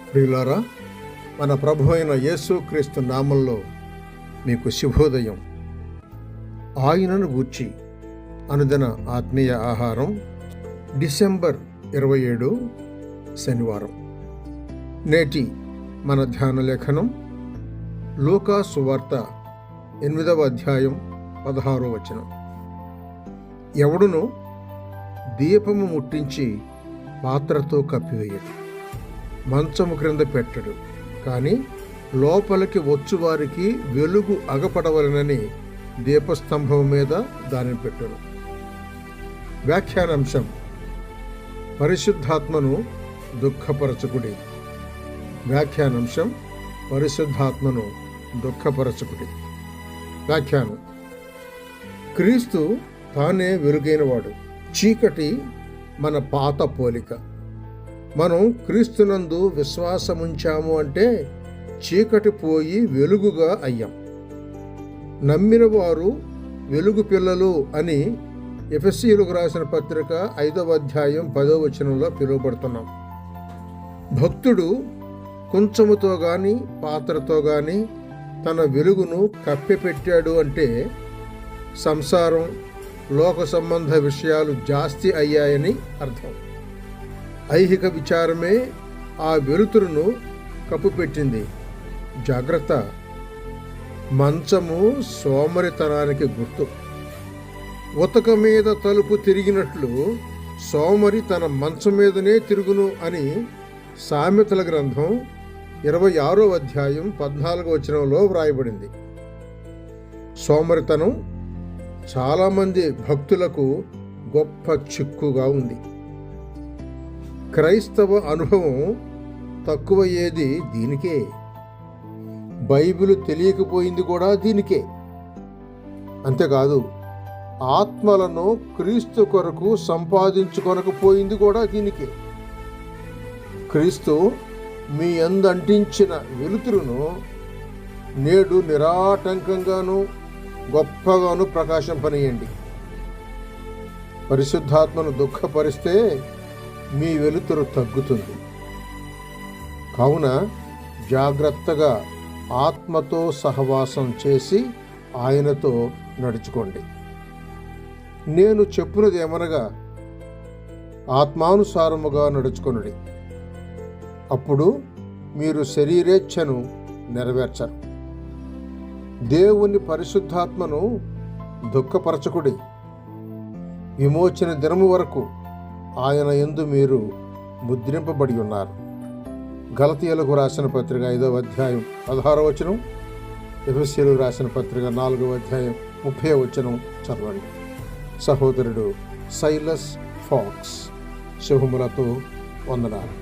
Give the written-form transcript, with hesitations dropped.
ప్రియులారా, మన ప్రభు అయిన యేసుక్రీస్తు నామంలో మీకు శుభోదయం. ఆయనను గూర్చి అనుదిన ఆత్మీయ ఆహారం, డిసెంబర్ 27 శనివారం. నేటి మన ధ్యాన లేఖనం లూకా సువార్త 8వ అధ్యాయం 16వ వచనం. ఎవడును దీపము ముట్టించి పాత్రతో కప్పివేయడు, మంచము క్రింద పెట్టడు, కానీ లోపలికి వచ్చువారికి వెలుగు అగపడవలనని దీపస్తంభం మీద దానిని పెట్టును. వ్యాఖ్యానాంశం: పరిశుద్ధాత్మను దుఃఖపరచుకుడి. వ్యాఖ్యానాంశం: పరిశుద్ధాత్మను దుఃఖపరచుకుడి. వ్యాఖ్యానం: క్రీస్తు తానే వెలుగైనవాడు. చీకటి మన పాత పోలిక. మనం క్రీస్తునందు విశ్వాసముంచాము అంటే చీకటి పోయి వెలుగుగా అయ్యాం. నమ్మిన వారు వెలుగు పిల్లలు అని ఎఫెసీయులకు రాసిన పత్రిక 5వ అధ్యాయం 10వ వచనంలో పిలువబడుతున్నాం. భక్తుడు కుంచముతో గాని పాత్రతో గాని తన వెలుగును కప్పిపెట్టాడు అంటే సంసారం, లోక సంబంధ విషయాలు జాస్తి అయ్యాయని అర్థం. ఐహిక విచారమే ఆ వెలుతురును కప్పుపెట్టింది. జాగ్రత్త! మంచము సోమరితనానికి గుర్తు. ఉతక మీద తలుపు తిరిగినట్లు సోమరి తన మంచం మీదనే తిరుగును అని సామెతల గ్రంథం 26వ అధ్యాయం 14వ వచనంలో వ్రాయబడింది. సోమరితనం చాలామంది భక్తులకు గొప్ప చిక్కుగా ఉంది. క్రైస్తవ అనుభవం తక్కువయ్యేది దీనికే. బైబిలు తెలియకపోయింది కూడా దీనికే. అంతేకాదు, ఆత్మలను క్రీస్తు కొరకు సంపాదించుకొనకపోయింది కూడా దీనికే. క్రీస్తు మీ యందు అంటించిన వెలుతురును నేడు నిరాటంకంగాను గొప్పగాను ప్రకాశింపనీయండి. పరిశుద్ధాత్మను దుఃఖపరిస్తే మీ వెలుతురు తగ్గుతుంది. కావున జాగ్రత్తగా ఆత్మతో సహవాసం చేసి ఆయనతో నడుచుకోండి. నేను చెప్పున్నది ఏమనగా, ఆత్మానుసారముగా నడుచుకొనుడి. అప్పుడు మీరు శరీరేచ్ఛను నెరవేర్చరు. దేవుని పరిశుద్ధాత్మను దుఃఖపరచకుడి. విమోచన దినము వరకు ఆయన యందు మీరు ముద్రింపబడి ఉన్నారు. గలతీయులకు రాసిన పత్రిక 5వ అధ్యాయం 16వ వచనం, ఎఫెసీయులకు రాసిన పత్రిక 4వ అధ్యాయం 30వ వచనం చదవండి. సహోదరుడు సైలస్ ఫాక్స్. శుభములతో వందనాలు.